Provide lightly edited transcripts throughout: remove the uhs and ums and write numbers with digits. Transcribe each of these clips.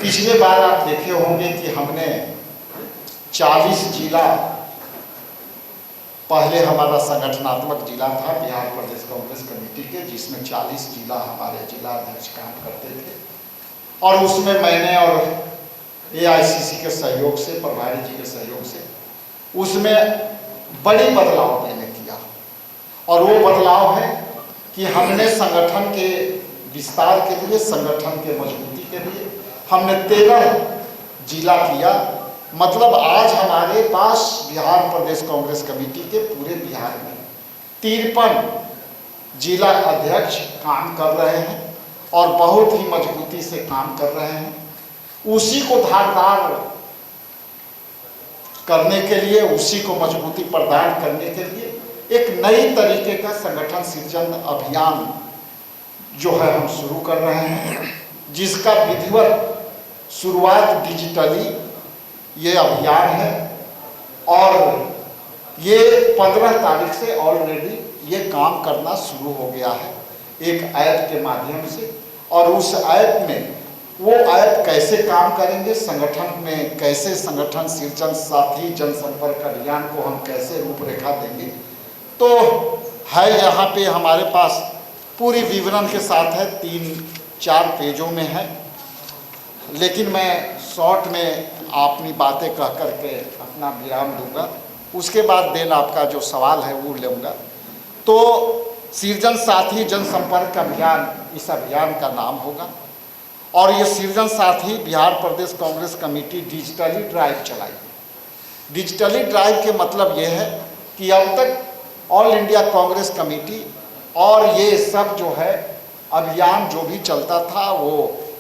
पिछले बार आप देखे होंगे कि हमने 40 जिला, पहले हमारा संगठनात्मक जिला था बिहार प्रदेश कांग्रेस कमेटी के, जिसमें 40 जिला हमारे जिला अध्यक्ष काम करते थे। और उसमें मैंने और AICC के सहयोग से, प्रभारी जी के सहयोग से उसमें बड़ी बदलाव मैंने किया। और वो बदलाव है कि हमने संगठन के विस्तार के लिए, संगठन के मजबूती के लिए हमने 13 जिला किया। मतलब आज हमारे पास बिहार प्रदेश कांग्रेस कमेटी के पूरे बिहार में 53 जिला अध्यक्ष काम कर रहे हैं और बहुत ही मजबूती से काम कर रहे हैं। उसी को धारदार करने के लिए, उसी को मजबूती प्रदान करने के लिए एक नई तरीके का संगठन सृजन अभियान जो है हम शुरू कर रहे हैं, जिसका विधिवत शुरुआत डिजिटली ये अभियान है। और ये 15 तारीख से ऑलरेडी ये काम करना शुरू हो गया है एक ऐप के माध्यम से। और उस ऐप में वो ऐप कैसे काम करेंगे, संगठन में कैसे संगठन सृजन साथी जनसंपर्क अभियान को हम कैसे रूपरेखा देंगे, तो है यहाँ पे हमारे पास पूरी विवरण के साथ है, 3-4 पेजों में है। लेकिन मैं शॉर्ट में अपनी बातें कह करके अपना विराम दूंगा, उसके बाद देन आपका जो सवाल है वो लूँगा। तो सृजन साथी जनसंपर्क अभियान इस अभियान का नाम होगा। और ये सृजन साथी बिहार प्रदेश कांग्रेस कमेटी डिजिटली ड्राइव चलाएगी। डिजिटली ड्राइव के मतलब ये है कि अब तक ऑल इंडिया कांग्रेस कमेटी और ये सब जो है अभियान जो भी चलता था वो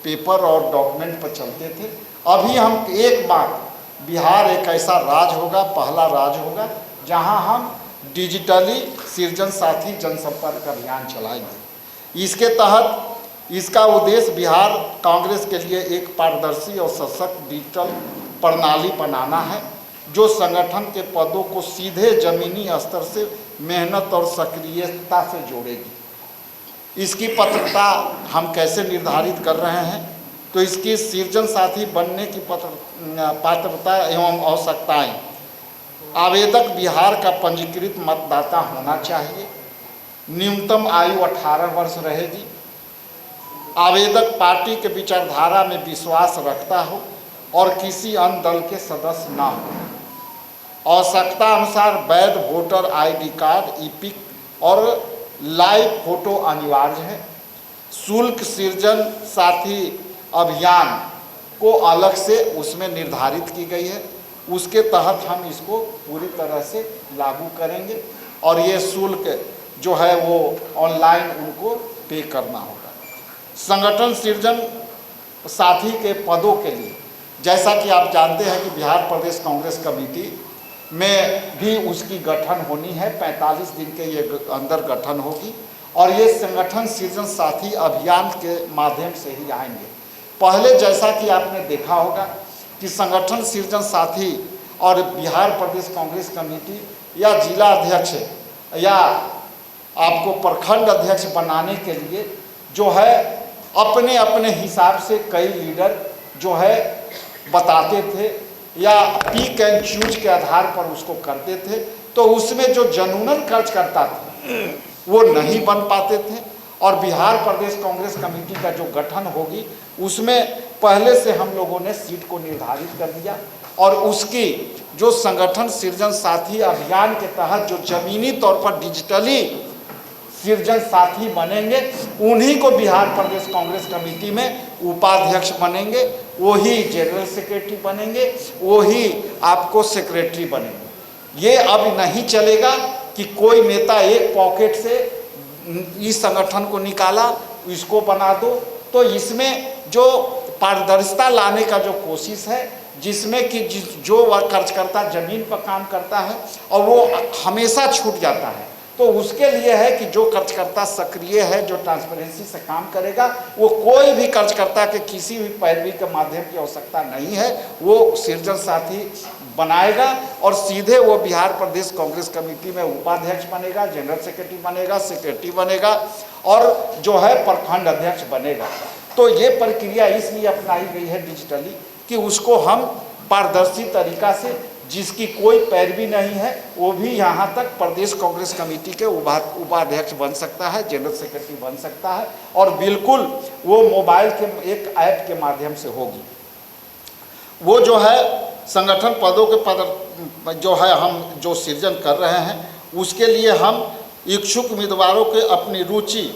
पेपर और डॉक्यूमेंट पर चलते थे। अभी हम एक बार बिहार एक ऐसा राज्य होगा, पहला राज्य होगा जहां हम डिजिटली सृजन साथी जनसंपर्क अभियान चलाएंगे। इसके तहत इसका उद्देश्य बिहार कांग्रेस के लिए एक पारदर्शी और सशक्त डिजिटल प्रणाली बनाना है, जो संगठन के पदों को सीधे जमीनी स्तर से मेहनत और सक्रियता से जोड़ेगी। इसकी पात्रता हम कैसे निर्धारित कर रहे हैं, तो इसकी सृजन साथी बनने की पात्रता एवं आवश्यकताएं: आवेदक बिहार का पंजीकृत मतदाता होना चाहिए, न्यूनतम आयु 18 वर्ष रहेगी, आवेदक पार्टी के विचारधारा में विश्वास रखता हो और किसी अन्य दल के सदस्य ना हो। आवश्यकता अनुसार वैध वोटर ID कार्ड, EPIC और लाइव फोटो अनिवार्य है। शुल्क सृजन साथी अभियान को अलग से उसमें निर्धारित की गई है, उसके तहत हम इसको पूरी तरह से लागू करेंगे। और ये शुल्क जो है वो ऑनलाइन उनको पे करना होगा। संगठन सृजन साथी के पदों के लिए, जैसा कि आप जानते हैं कि बिहार प्रदेश कांग्रेस कमेटी में भी उसकी गठन होनी है, 45 दिन के ये अंदर गठन होगी। और ये संगठन सृजन साथी अभियान के माध्यम से ही आएंगे। पहले जैसा कि आपने देखा होगा कि संगठन सृजन साथी और बिहार प्रदेश कांग्रेस कमेटी या जिला अध्यक्ष या आपको प्रखंड अध्यक्ष बनाने के लिए जो है अपने अपने हिसाब से कई लीडर जो है बताते थे या पिक एंड चूज के आधार पर उसको करते थे। तो उसमें जो जनूनन खर्च करता था वो नहीं बन पाते थे। और बिहार प्रदेश कांग्रेस कमेटी का जो गठन होगी उसमें पहले से हम लोगों ने सीट को निर्धारित कर दिया। और उसकी जो संगठन सृजन साथी अभियान के तहत जो जमीनी तौर पर डिजिटली सृजन साथी बनेंगे, उन्हीं को बिहार प्रदेश कांग्रेस कमेटी में उपाध्यक्ष बनेंगे, वही जनरल सेक्रेटरी बनेंगे, वही आपको सेक्रेटरी बनेंगे। ये अब नहीं चलेगा कि कोई नेता एक पॉकेट से इस संगठन को निकाला, इसको बना दो। तो इसमें जो पारदर्शिता लाने का जो कोशिश है, जिसमें कि जो वह खर्चकर्ता जमीन पर काम करता है और वो हमेशा छूट जाता है, तो उसके लिए है कि जो खर्चकर्ता सक्रिय है, जो ट्रांसपेरेंसी से काम करेगा, वो कोई भी खर्चकर्ता के किसी भी पैरवी के माध्यम की आवश्यकता नहीं है। वो सृजन साथी बनाएगा और सीधे वो बिहार प्रदेश कांग्रेस कमेटी में उपाध्यक्ष बनेगा, जनरल सेक्रेटरी बनेगा, सेक्रेटरी बनेगा और जो है प्रखंड अध्यक्ष बनेगा। तो ये प्रक्रिया इसलिए अपनाई गई है डिजिटली कि उसको हम पारदर्शी तरीका से, जिसकी कोई पैरवी नहीं है, वो भी यहाँ तक प्रदेश कांग्रेस कमेटी के उपाध्यक्ष बन सकता है, जनरल सेक्रेटरी बन सकता है, और बिल्कुल वो मोबाइल के एक ऐप के माध्यम से होगी। वो जो है संगठन पदों के पद जो है हम जो सृजन कर रहे हैं, उसके लिए हम इच्छुक उम्मीदवारों के अपनी रुचि,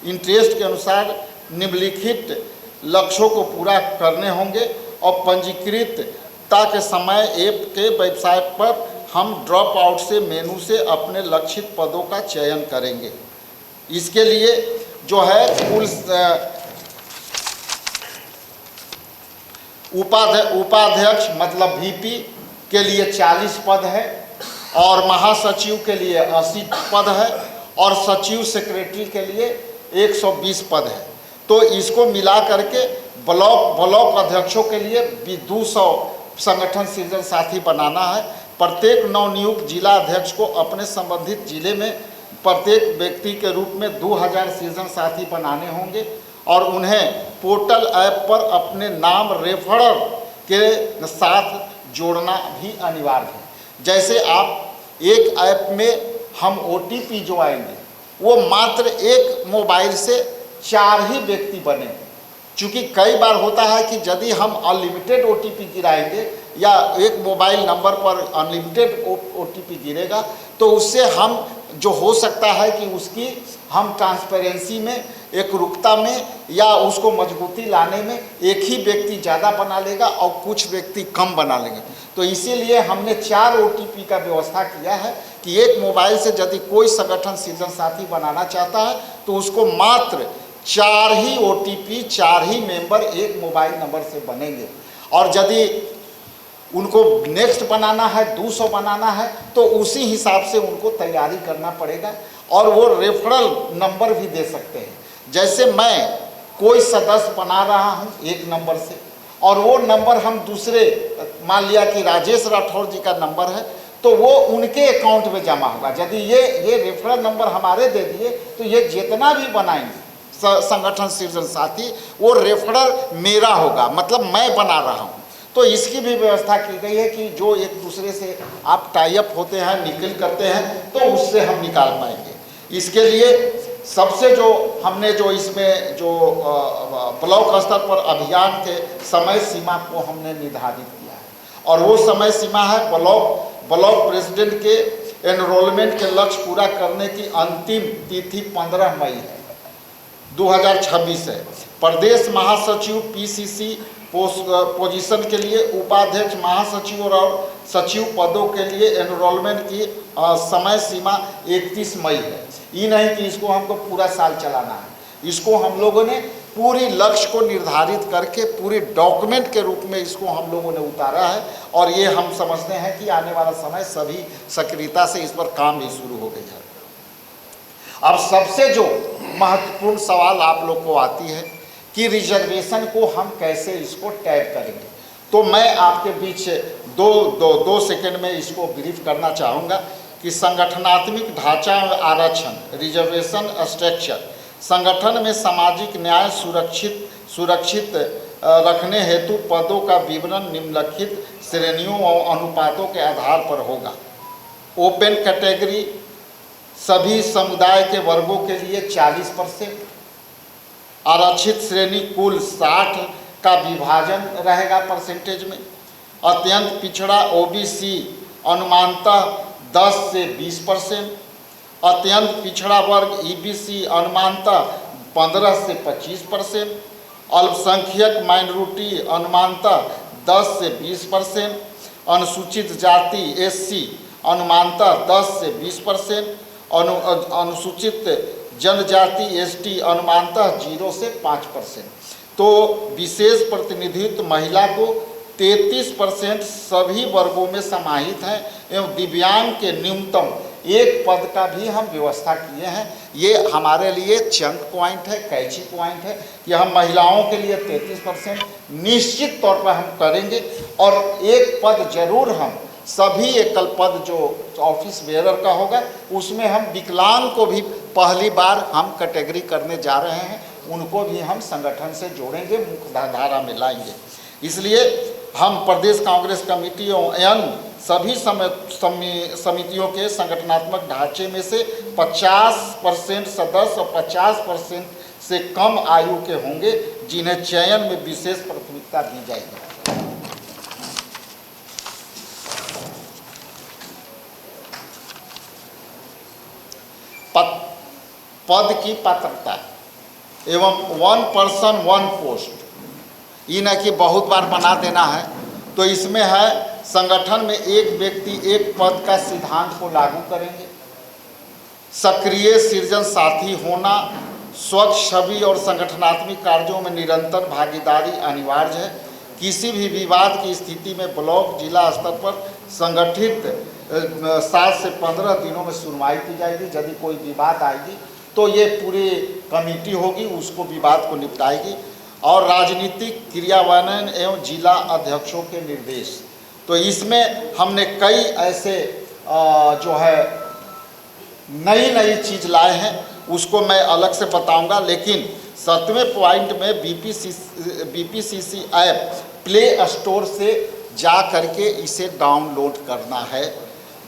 इंटरेस्ट के अनुसार निम्नलिखित लक्ष्यों को पूरा करने होंगे और पंजीकृतता के समय ऐप के वेबसाइट पर हम ड्रॉप आउट से मेनू से अपने लक्षित पदों का चयन करेंगे। इसके लिए जो है कुल उपाध्यक्ष मतलब वीपी के लिए 40 पद है और महासचिव के लिए 80 पद है और सचिव सेक्रेटरी के लिए 120 पद है। तो इसको मिला करके ब्लॉक अध्यक्षों के लिए भी 200 संगठन सृजन साथी बनाना है। प्रत्येक नवनियुक्त जिला अध्यक्ष को अपने संबंधित जिले में प्रत्येक व्यक्ति के रूप में 2000 सृजन साथी बनाने होंगे और उन्हें पोर्टल ऐप पर अपने नाम रेफरल के साथ जोड़ना भी अनिवार्य है। जैसे आप एक ऐप में हम OTP जो आएंगे वो मात्र एक मोबाइल से 4 ही व्यक्ति बनेंगे, क्योंकि कई बार होता है कि यदि हम अनलिमिटेड OTP गिराएंगे या एक मोबाइल नंबर पर अनलिमिटेड OTP गिरेगा तो उससे हम जो हो सकता है कि उसकी हम ट्रांसपेरेंसी में, एकरूपता में या उसको मजबूती लाने में एक ही व्यक्ति ज़्यादा बना लेगा और कुछ व्यक्ति कम बना लेंगे। तो इसीलिए हमने 4 OTP का व्यवस्था किया है कि एक मोबाइल से यदि कोई संगठन सृजन साथी बनाना चाहता है तो उसको मात्र 4 ही OTP, 4 ही मेंबर एक मोबाइल नंबर से बनेंगे। और यदि उनको नेक्स्ट बनाना है, 200 बनाना है, तो उसी हिसाब से उनको तैयारी करना पड़ेगा और वो रेफरल नंबर भी दे सकते हैं। जैसे मैं कोई सदस्य बना रहा हूँ एक नंबर से और वो नंबर हम दूसरे, मान लिया कि राजेश राठौर जी का नंबर है, तो वो उनके अकाउंट में जमा होगा। यदि ये रेफरल नंबर हमारे दे दिए तो ये जितना भी बनाएंगे संगठन सृजन साथी वो रेफरल मेरा होगा, मतलब मैं बना रहा हूँ। तो इसकी भी व्यवस्था की गई है कि जो एक दूसरे से आप टाई अप होते हैं, निकल करते हैं, तो उससे हम निकाल पाएंगे। इसके लिए सबसे जो हमने जो इसमें जो ब्लॉक स्तर पर अभियान के समय सीमा को हमने निर्धारित किया है और वो समय सीमा है ब्लॉक प्रेसिडेंट के एनरोलमेंट के लक्ष्य पूरा करने की अंतिम तिथि 15 मई है 2026 है। प्रदेश महासचिव PCC पोजीशन के लिए उपाध्यक्ष, महासचिव और सचिव पदों के लिए एनरोलमेंट की समय सीमा 31 मई है। ये नहीं कि इसको हमको पूरा साल चलाना है, इसको हम लोगों ने पूरी लक्ष्य को निर्धारित करके पूरी डॉक्यूमेंट के रूप में इसको हम लोगों ने उतारा है और ये हम समझते हैं कि आने वाला समय सभी सक्रियता से इस पर काम भी शुरू हो गई है। अब सबसे जो महत्वपूर्ण सवाल आप लोग को आती है कि रिजर्वेशन को हम कैसे इसको टैप करेंगे, तो मैं आपके बीच दो सेकंड में इसको ब्रीफ करना चाहूँगा कि संगठनात्मक ढांचा आरक्षण, रिजर्वेशन स्ट्रक्चर, संगठन में सामाजिक न्याय सुरक्षित रखने हेतु पदों का विवरण निम्नलिखित श्रेणियों और अनुपातों के आधार पर होगा। ओपन कैटेगरी सभी समुदाय के वर्गों के लिए 40%, आरक्षित श्रेणी कुल 60 का विभाजन रहेगा परसेंटेज में, अत्यंत पिछड़ा OBC अनुमानतः 10 से 20%, अत्यंत पिछड़ा वर्ग EBC अनुमानतः 15 से 25%, अल्पसंख्यक माइनॉरिटी अनुमानतः 10 से 20%, अनुसूचित जाति SC अनुमानतः 10 से 20%, अनुसूचित जनजाति ST अनुमानतः 0 से 5%। तो विशेष प्रतिनिधित्व महिला को 33% सभी वर्गों में समाहित हैं एवं दिव्यांग के न्यूनतम 1 पद का भी हम व्यवस्था किए हैं। ये हमारे लिए चंक पॉइंट है, कैची पॉइंट है कि हम महिलाओं के लिए 33% निश्चित तौर पर हम करेंगे और 1 पद जरूर हम सभी एकल पद जो ऑफिस बेयरर का होगा उसमें हम विकलांग को भी पहली बार हम कैटेगरी करने जा रहे हैं उनको भी हम संगठन से जोड़ेंगे, मुख्य धारा में लाएंगे। इसलिए हम प्रदेश कांग्रेस कमेटी एवं सभी समितियों के संगठनात्मक ढांचे में से 50% सदस्य और 50% से कम आयु के होंगे, जिन्हें चयन में विशेष प्राथमिकता दी जाएगी। पद की पात्रता एवं 1 पर्सन 1 पोस्ट, ये न कि बहुत बार बना देना है। तो इसमें है संगठन में एक व्यक्ति एक पद का सिद्धांत को लागू करेंगे। सक्रिय सृजन साथी होना, स्वच्छ छवि और संगठनात्मक कार्यों में निरंतर भागीदारी अनिवार्य है। किसी भी विवाद की स्थिति में ब्लॉक जिला स्तर पर संगठित 7 से 15 दिनों में सुनवाई की जाएगी। यदि कोई विवाद आएगी तो ये पूरी कमेटी होगी, उसको विवाद को निपटाएगी। और राजनीतिक क्रियान्वयन एवं जिला अध्यक्षों के निर्देश, तो इसमें हमने कई ऐसे जो है नई चीज़ लाए हैं, उसको मैं अलग से बताऊंगा। लेकिन 7वें पॉइंट में बीपीसीसी ऐप प्ले स्टोर से जा करके इसे डाउनलोड करना है।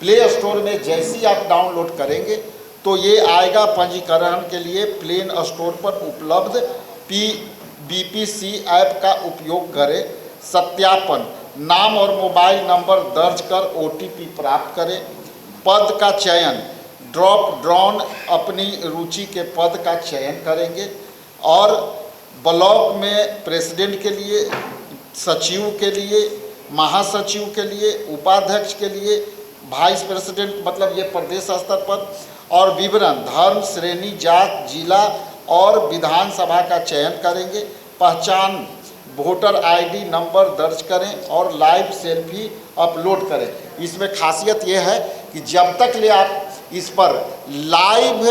प्ले स्टोर में जैसे ही आप डाउनलोड करेंगे तो ये आएगा पंजीकरण के लिए प्ले स्टोर पर उपलब्ध बीपीसी ऐप का उपयोग करें। सत्यापन, नाम और मोबाइल नंबर दर्ज कर ओटीपी प्राप्त करें। पद का चयन, ड्रॉप डाउन अपनी रुचि के पद का चयन करेंगे। और ब्लॉक में प्रेसिडेंट के लिए, सचिव के लिए, महासचिव के लिए, उपाध्यक्ष के लिए, वाइस प्रेसिडेंट, मतलब ये प्रदेश स्तर पर। और विवरण, धर्म, श्रेणी, जात, जिला और विधानसभा का चयन करेंगे। पहचान, वोटर आईडी नंबर दर्ज करें और लाइव सेल्फी अपलोड करें। इसमें खासियत यह है कि जब तक ले आप इस पर लाइव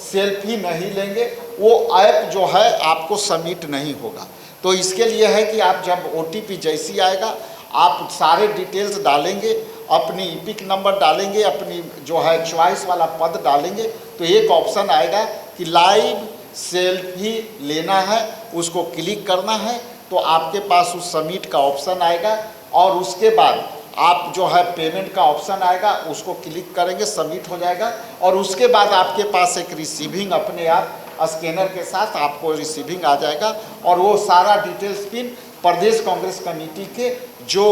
सेल्फी नहीं लेंगे, वो ऐप जो है आपको सबमिट नहीं होगा। तो इसके लिए है कि आप जब ओटीपी जैसी आएगा, आप सारे डिटेल्स डालेंगे, अपनी ईपिक नंबर डालेंगे, अपनी जो है चॉइस वाला पद डालेंगे, तो एक ऑप्शन आएगा कि लाइव सेल्फी लेना है, उसको क्लिक करना है, तो आपके पास उस सबमिट का ऑप्शन आएगा। और उसके बाद आप जो है पेमेंट का ऑप्शन आएगा, उसको क्लिक करेंगे, सबमिट हो जाएगा। और उसके बाद आपके पास एक रिसीविंग अपने आप स्कैनर के साथ आपको रिसीविंग आ जाएगा। और वो सारा डिटेल्स पिन प्रदेश कांग्रेस कमेटी के जो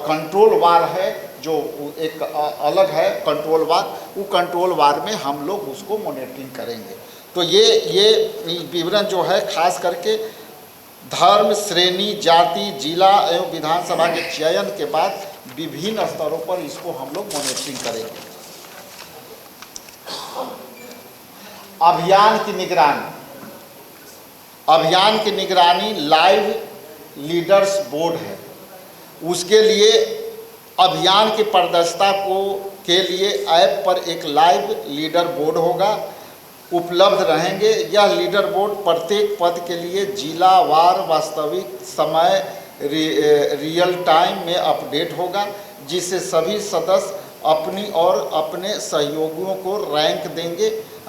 कंट्रोल वार है, जो एक अलग है कंट्रोल वार, वो कंट्रोल वार में हम लोग उसको मॉनिटरिंग करेंगे। तो ये विवरण जो है खास करके धर्म, श्रेणी, जाति, जिला एवं विधानसभा के चयन के बाद विभिन्न स्तरों पर इसको हम लोग मॉनिटरिंग करेंगे। अभियान की निगरानी, अभियान की निगरानी लाइव लीडर्स बोर्ड है। उसके लिए अभियान की पारदर्शिता के लिए ऐप पर एक लाइव लीडर बोर्ड होगा, उपलब्ध रहेंगे। यह लीडर बोर्ड प्रत्येक पद के लिए जिला वार वास्तविक समय रियल टाइम में अपडेट होगा, जिससे सभी सदस्य अपनी और अपने सहयोगियों को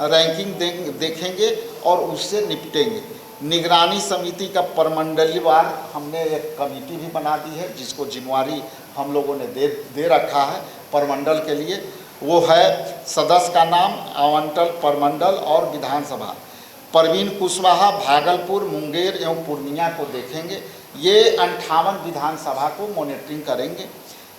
रैंकिंग देखेंगे और उससे निपटेंगे। निगरानी समिति का प्रमंडलवार हमने एक कमेटी भी बना दी है, जिसको जिम्मेवारी हम लोगों ने दे रखा है प्रमंडल के लिए। वो है सदस्य का नाम, आवंटन, प्रमंडल और विधानसभा। परवीन कुशवाहा भागलपुर, मुंगेर एवं पूर्णिया को देखेंगे। ये 58 विधानसभा को मॉनिटरिंग करेंगे।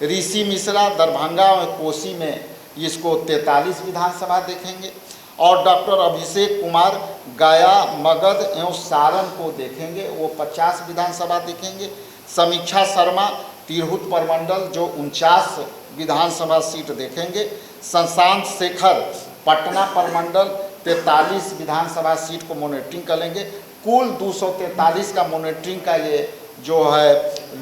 ऋषि मिश्रा दरभंगा और कोसी में इसको 43 विधानसभा देखेंगे। और डॉक्टर अभिषेक कुमार गया, मगध एवं सारण को देखेंगे, वो 50 विधानसभा देखेंगे। समीक्षा शर्मा तिरहुत प्रमंडल जो 49 विधानसभा सीट देखेंगे। शशांक शेखर पटना प्रमंडल 43 विधानसभा सीट को मॉनिटरिंग करेंगे। कुल 243 का मॉनिटरिंग का ये जो है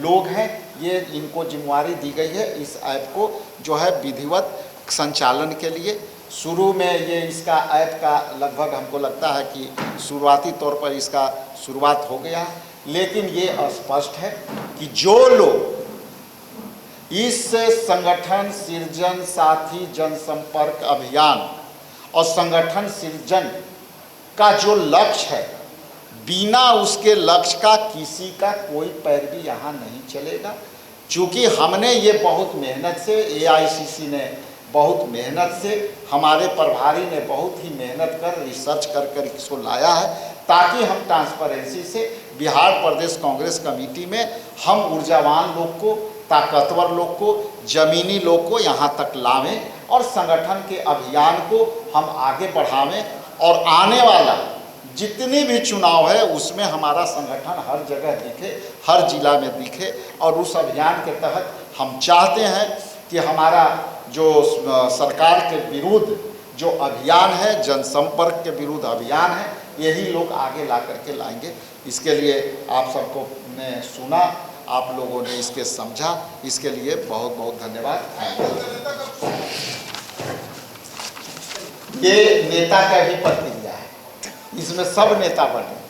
लोग हैं, ये इनको जिम्मेवारी दी गई है इस ऐप को जो है विधिवत संचालन के लिए। शुरू में ये इसका ऐप का लगभग हमको लगता है कि शुरुआती तौर पर इसका शुरुआत हो गया है, लेकिन ये स्पष्ट है कि जो लोग इस संगठन सृजन साथी जनसंपर्क अभियान और संगठन सृजन का जो लक्ष्य है बिना उसके लक्ष्य का किसी का कोई पैरवी यहाँ नहीं चलेगा। चूँकि हमने ये बहुत मेहनत से, एआईसीसी ने बहुत मेहनत से, हमारे प्रभारी ने बहुत ही मेहनत कर रिसर्च कर इसको लाया है, ताकि हम ट्रांसपेरेंसी से बिहार प्रदेश कांग्रेस कमेटी में हम ऊर्जावान लोग को, ताकतवर लोग को, जमीनी लोग को यहाँ तक लावें और संगठन के अभियान को हम आगे बढ़ावें और आने वाला जितनी भी चुनाव है उसमें हमारा संगठन हर जगह दिखे, हर जिला में दिखे। और उस अभियान के तहत हम चाहते हैं कि हमारा जो सरकार के विरुद्ध जो अभियान है, जनसंपर्क के विरुद्ध अभियान है, यही लोग आगे ला करके लाएंगे। इसके लिए आप सबको ने सुना, आप लोगों ने इसके समझा, इसके लिए बहुत बहुत धन्यवाद। ये नेता का ही प्रतिक्रिया है, इसमें सब नेता बने।